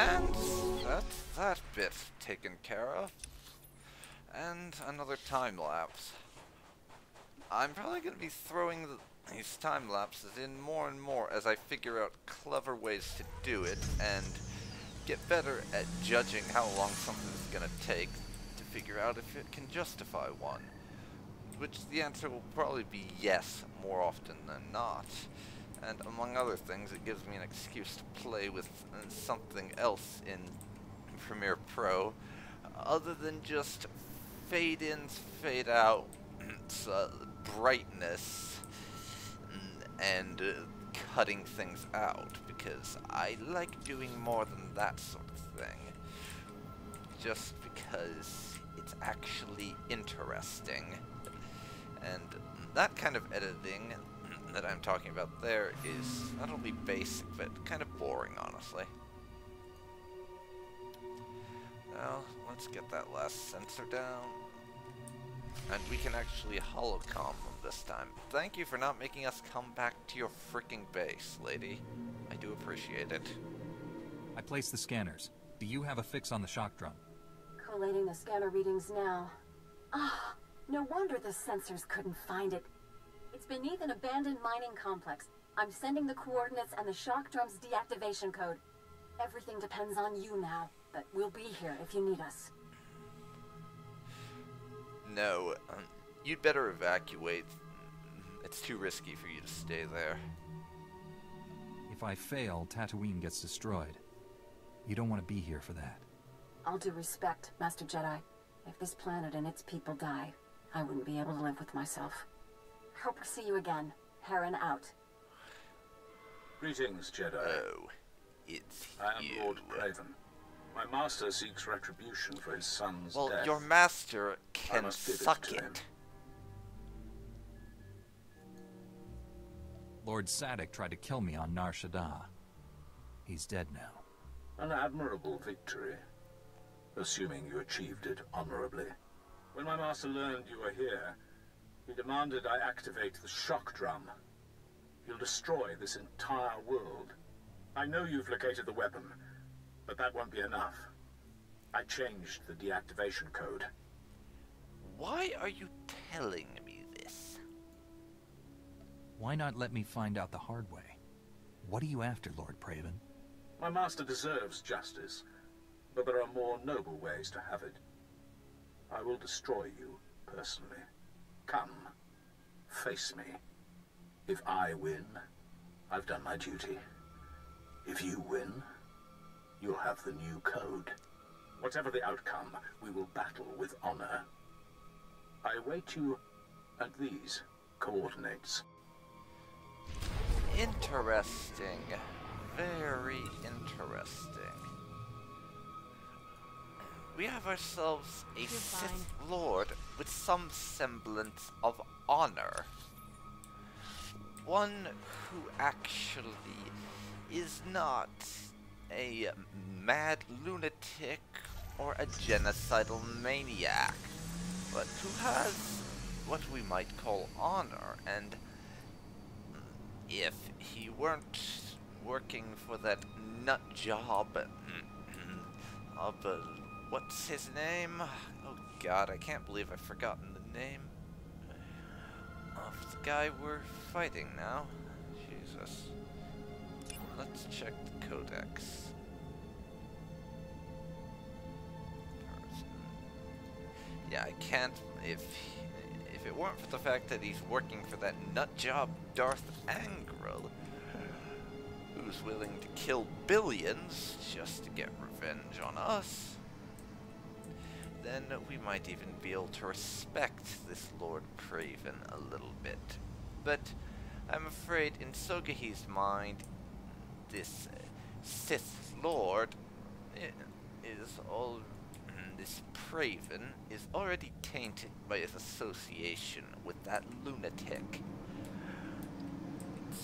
And that's that bit taken care of. And another time lapse. I'm probably going to be throwing these time lapses in more and more as I figure out clever ways to do it and get better at judging how long something is going to take to figure out if it can justify one. Which the answer will probably be yes more often than not. And among other things, it gives me an excuse to play with something else in Premiere Pro other than just fade ins, fade out, brightness, and cutting things out, because I like doing more than that sort of thing, just because it's actually interesting. And that kind of editing that I'm talking about there is not only basic, but kind of boring, honestly. Well, let's get that last sensor down. And we can actually holocom them this time. Thank you for not making us come back to your freaking base, lady. I do appreciate it. I placed the scanners. Do you have a fix on the shock drum? Collating the scanner readings now. Ah, no wonder the sensors couldn't find it. It's beneath an abandoned mining complex. I'm sending the coordinates and the shock drum's deactivation code. Everything depends on you now, but we'll be here if you need us. No, you'd better evacuate. It's too risky for you to stay there. If I fail, Tatooine gets destroyed. You don't want to be here for that. All due respect, Master Jedi. If this planet and its people die, I wouldn't be able to live with myself. Hope to see you again. Heron out. Greetings, Jedi. Oh, it's I am you. Lord Craven. My master seeks retribution for his son's Well, death. your master can must give it suck to it. him. Lord Sadek tried to kill me on Nar Shaddaa. He's dead now. An admirable victory, assuming you achieved it honorably. When my master learned you were here, he demanded I activate the shock drum. He'll destroy this entire world. I know you've located the weapon, but that won't be enough. I changed the deactivation code. Why are you telling me this? Why not let me find out the hard way? What are you after, Lord Praven? My master deserves justice, but there are more noble ways to have it. I will destroy you, personally. Come, face me. If I win, I've done my duty. If you win, you'll have the new code. Whatever the outcome, we will battle with honor. I await you at these coordinates. Interesting. Very interesting. We have ourselves a Sith Lord with some semblance of honor. One who actually is not a mad lunatic or a genocidal maniac, but who has what we might call honor, and if he weren't working for that nut job of what's his name? Oh god, I can't believe I've forgotten the name of the guy we're fighting now. Jesus. Let's check the codex. Yeah, I can't. If it weren't for the fact that he's working for that nut job Darth Angral, who's willing to kill billions just to get revenge on us, then we might even be able to respect this Lord Craven a little bit. But I'm afraid in Sogohi's mind, this Sith Lord is all. This Craven is already tainted by his association with that lunatic.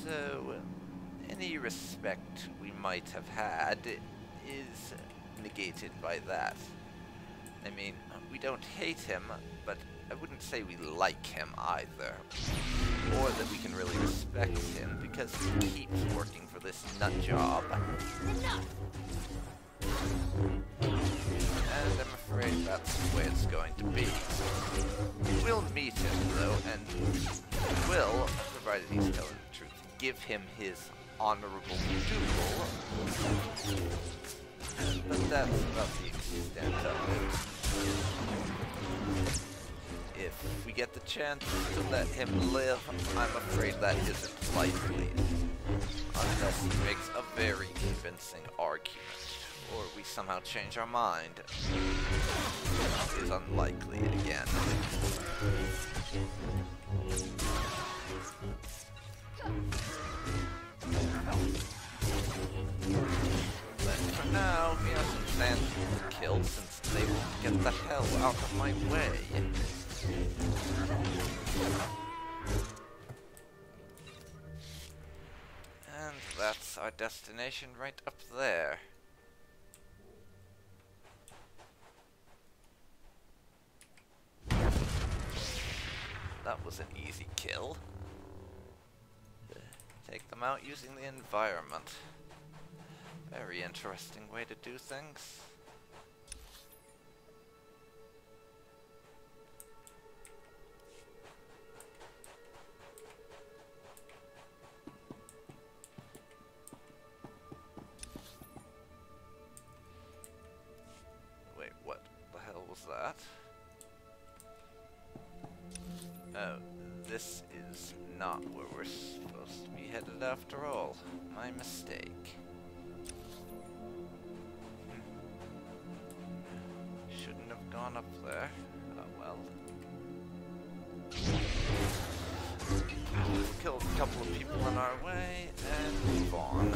So, any respect we might have had is negated by that. I mean, we don't hate him, but I wouldn't say we like him either. Or that we can really respect him, because he keeps working for this nut job. Enough! that's the way it's going to be. We'll meet him, though, and will, provided he's telling the truth, give him his honorable duel. But that's about the extent of it. If we get the chance to let him live, I'm afraid that isn't likely. Unless he makes a very convincing argument, or we somehow change our mind. Is unlikely again. But for now, we have some sand to kill since they won't get the hell out of my way. And that's our destination right up there. That was an easy kill. Take them out using the environment. Very interesting way to do things. Wait, what the hell was that? Oh, this is not where we're supposed to be headed after all. My mistake. Shouldn't have gone up there. Oh well. We'll kill a couple of people on our way and move on.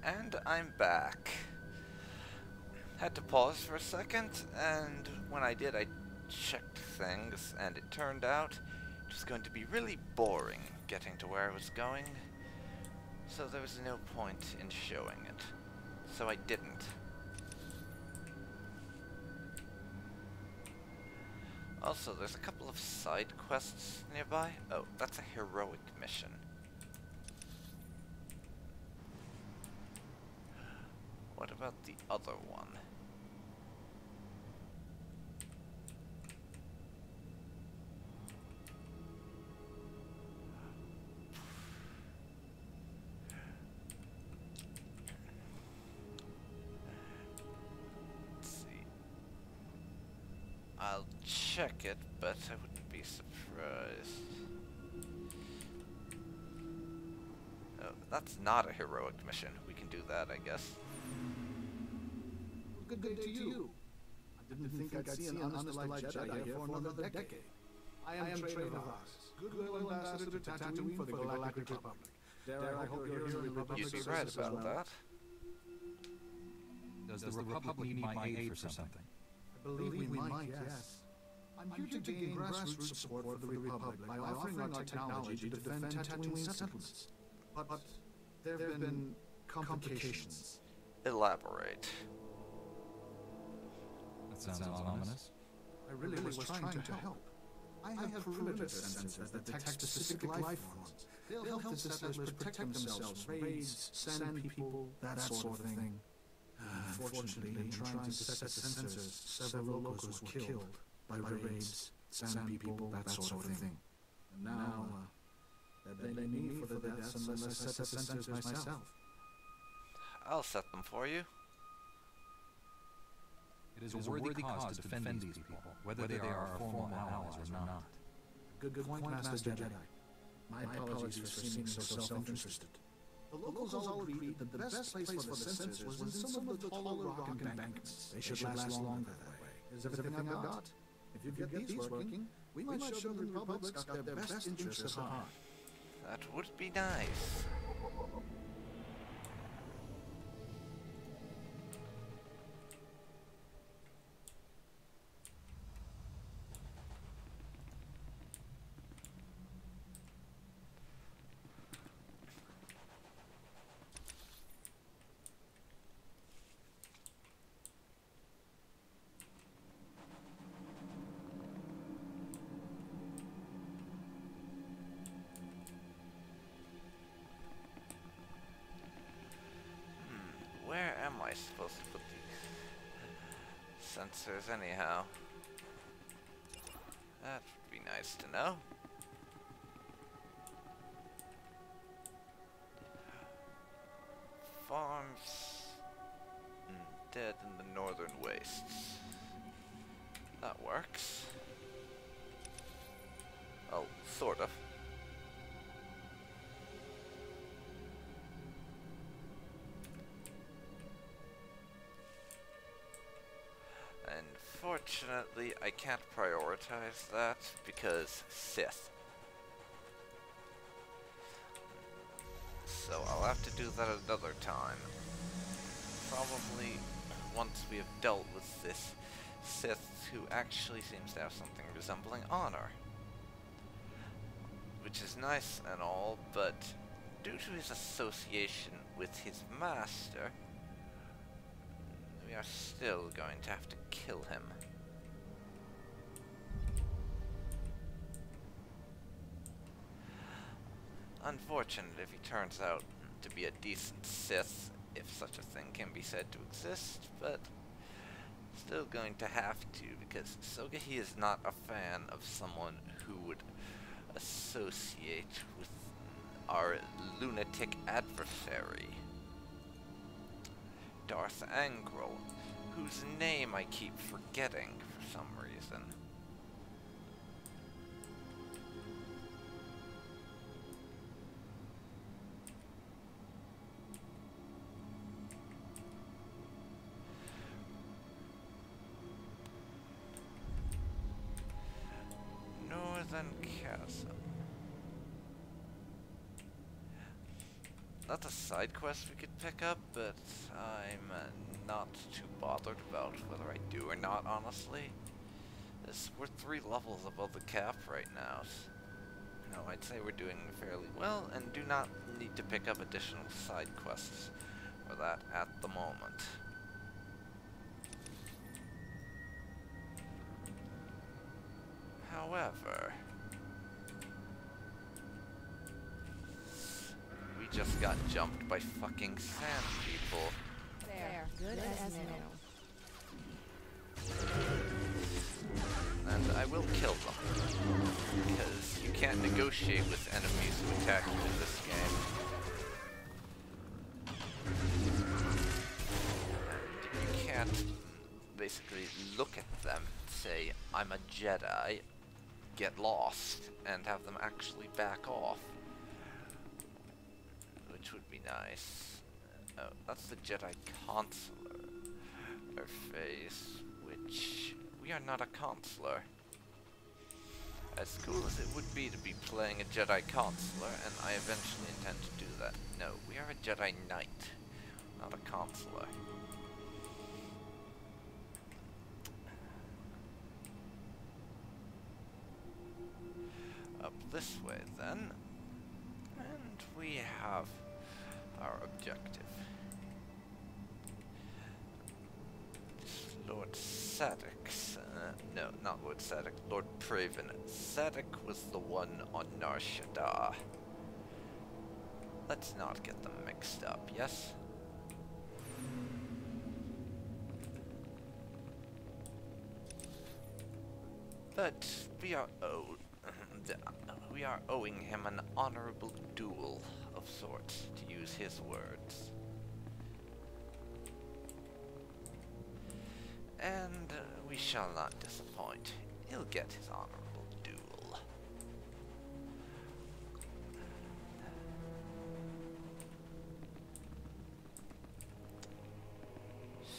And I'm back. Had to pause for a second, and when I did, I checked things, and it turned out it was going to be really boring getting to where I was going, so there was no point in showing it. So I didn't. Also, there's a couple of side quests nearby. Oh, that's a heroic mission. What about the other one? Let's see. I'll check it, but I wouldn't be surprised. Oh, that's not a heroic mission. We can do that, I guess. Good day to you. I didn't think I'd see an honest light Jedi here for another decade. I am Trader Voss, goodwill ambassador to Tatooine for the Galactic Republic. Dare I hope you're here in Republic You'd be right about that. Does the Republic need my aid for something? I believe we might, yes. I'm here to gain grassroots support for the Republic by offering our technology to defend Tatooine settlements. But there have been complications. Elaborate. That sounds ominous. I really was trying to help. I have perimeter sensors that detect specific life forms. They'll help the settlers protect themselves, raids, sand people, that sort of thing. Unfortunately, in trying to set the sensors, several locals were killed by raids, sand people, that sort of thing. And now, they blame me for the deaths unless I set the sensors myself. I'll set them for you. It is a worthy cause to defend these people, whether they are our formal allies or not. Good point, Master Jedi. My apologies for seeming so self-interested. The locals all agreed that the best place for the sensors was in some of the taller rock embankments. They should last longer that way. Is everything I've got? If you get these working, we might show the Republic's got their best interests at heart. That would be nice. supposed to put the sensors anyhow? That would be nice to know. Farms dead in the northern wastes. That works. Oh, sort of. Unfortunately, I can't prioritize that because Sith. So I'll have to do that another time. Probably once we have dealt with this Sith who actually seems to have something resembling honor. Which is nice and all, but due to his association with his master, we are still going to have to kill him. Unfortunate if he turns out to be a decent Sith, if such a thing can be said to exist, but still going to have to, because Sogohi is not a fan of someone who would associate with our lunatic adversary, Darth Angral, whose name I keep forgetting for some reason. Northern Chasm. That's a side quest we could pick up, but I'm not too bothered about whether I do or not, honestly. We're 3 levels above the cap right now. No, I'd say we're doing fairly well, and do not need to pick up additional side quests for that at the moment. However, we just got jumped by fucking sand people. There, good as new. And I will kill them, because you can't negotiate with enemies who attack you in this game. You can't basically look at them and say, I'm a Jedi, get lost, and have them actually back off. Which would be nice. Oh, that's the Jedi Consular face, which we are not a consular. As cool as it would be to be playing a Jedi Consular, and I eventually intend to do that. No, we are a Jedi Knight, not a consular. Up this way then, and we have our objective. Lord Sadix, no, not Lord Sadix, Lord Praven. Sadix was the one on Nar Shaddaa. Let's not get them mixed up, yes? But we are owing him an honorable duel of sorts, to use his words. And we shall not disappoint. He'll get his honorable duel.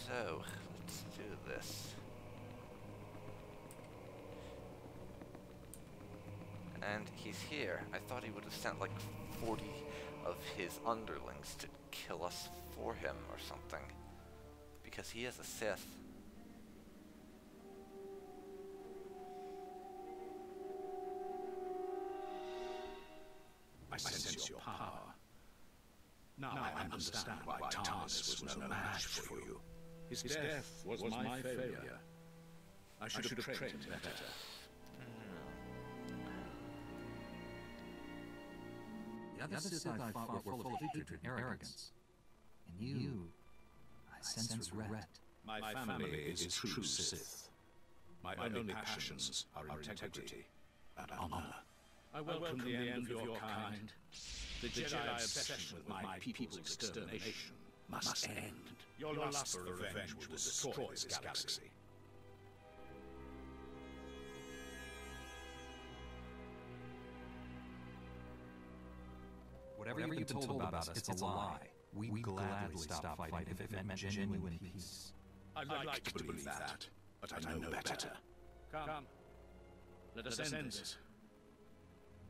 So, let's do this. And he's here. I thought he would have sent like 40 of his underlings to kill us for him or something. Because he is a Sith. I sense your power. Now I understand why Thomas was no match for you. His death was my failure. I should have trained him better. The other Sith I fought were full of hatred and arrogance. And you... I sense regret. My family is true Sith. My only passions are integrity and honor. I welcome the end of your kind. The Jedi obsession with my people's extermination must end. Your lust for revenge will destroy this galaxy. Whatever you've been told about us, it's a lie. We gladly stop fighting if it meant genuine peace. I'd like to believe that, but I know better. Come, let us end this.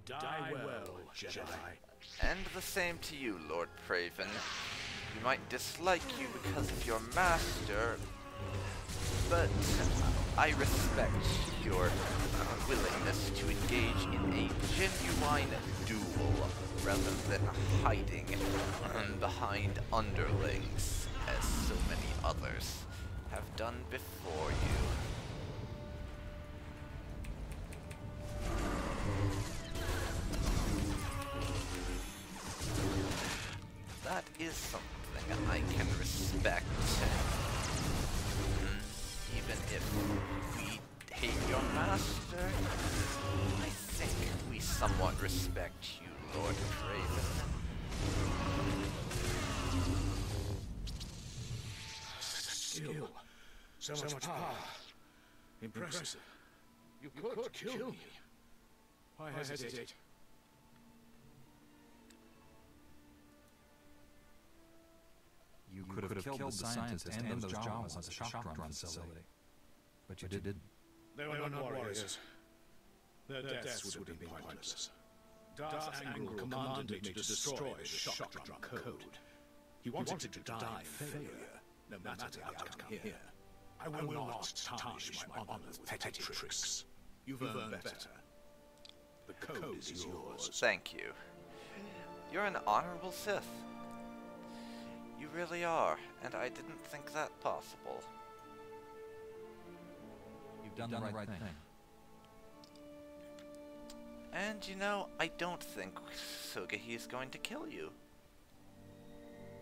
Die well, Jedi. And the same to you, Lord Praven. You might dislike you because of your master, but I respect your willingness to engage in a genuine duel rather than hiding behind underlings, as so many others have done before you. That is something I can respect. Even if we hate your master, I think we somewhat respect you, Lord Craven. Skill. So much power. Impressive. You could kill me. Why hesitate? You could have killed the scientist and those Jawas at the shock drone facility. But you didn't. They were not warriors. Their deaths would have been pointless. Darth Angel commanded me to destroy the shock drum code. He wanted to die failure, no matter the outcome here. I will not tarnish my honor with petty tricks. You've earned better. The code is yours. Thank you. You're an honorable Sith. You really are, and I didn't think that possible. You've done the right thing. And you know, I don't think Sogohi is going to kill you.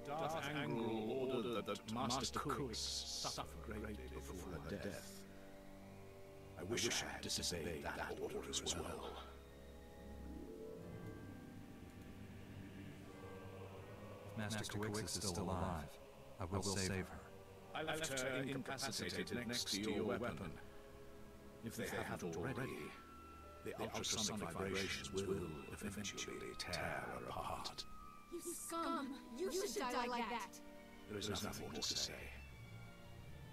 Darth Angel ordered that Master Kuix suffer greatly before her death. I wish I had disobeyed that order as well. Master Kuix is still alive. I will save her. I left her incapacitated next to your weapon. If they haven't already, the ultrasonic vibrations will eventually tear her apart. You scum! You should die like that! There is nothing more to say.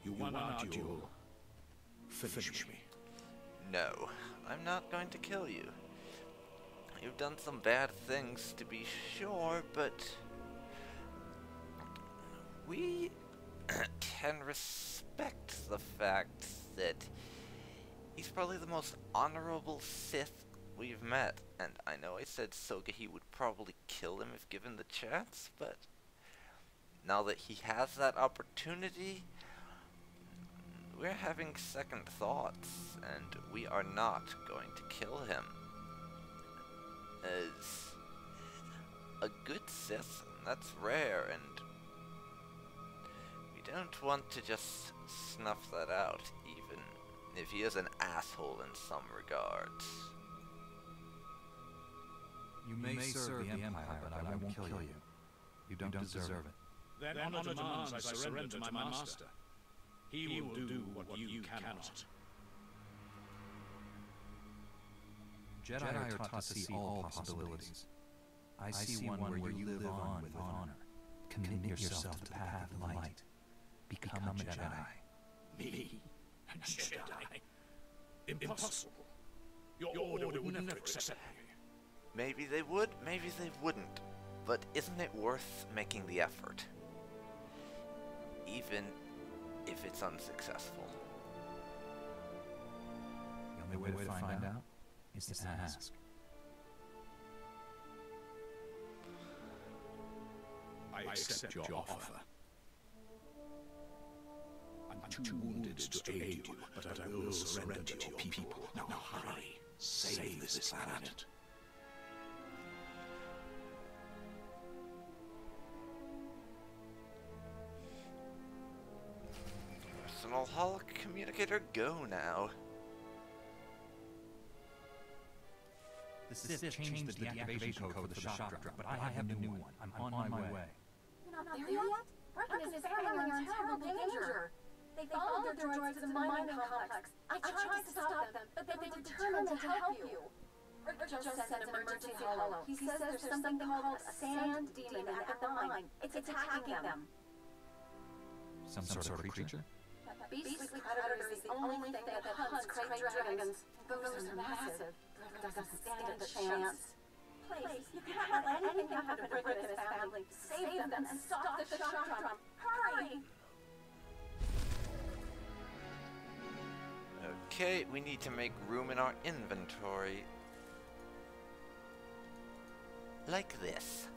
You won our duel. Finish me. No, I'm not going to kill you. You've done some bad things, to be sure, but we can respect the fact that he's probably the most honorable Sith we've met. And I know I said Sogohi would probably kill him if given the chance, but now that he has that opportunity, we're having second thoughts, and we are not going to kill him. As a good Sith, that's rare, and we don't want to just snuff that out, even if he is an asshole in some regards. You may serve the Empire, but I won't kill you. You don't deserve it. Then honor demands I surrender to my master. He will do what you cannot. Jedi are taught to see all possibilities. I see one where you live on with honor. Commit yourself to the path of light. Become a Jedi. Me? A Jedi? Impossible. Your order would never accept me. Maybe they would, maybe they wouldn't. But isn't it worth making the effort? Even if it's unsuccessful. The only way to find out is to ask. I accept your offer. I'm too wounded to aid you, but I will surrender to your people. Now hurry. Save this planet. Terminal Hall communicator go now. The Sith changed the deactivation code for the shock drum, but I have a new one. I'm on my way. You're not there yet? Breck and his family are in terrible danger. They followed their droids to the mining complex. I tried to stop them, but they were determined to help you. Breck just sent an emergency holo. He says there's something called a sand demon at the mine. It's attacking them. Some sort of creature? That beastly predator is the only thing that hunts great dragons. Those are massive. Breck doesn't stand a chance. Please, you cannot let anything happen to Breck and his family. Save them and stop the shock drum. Hurry! Okay, we need to make room in our inventory. Like this.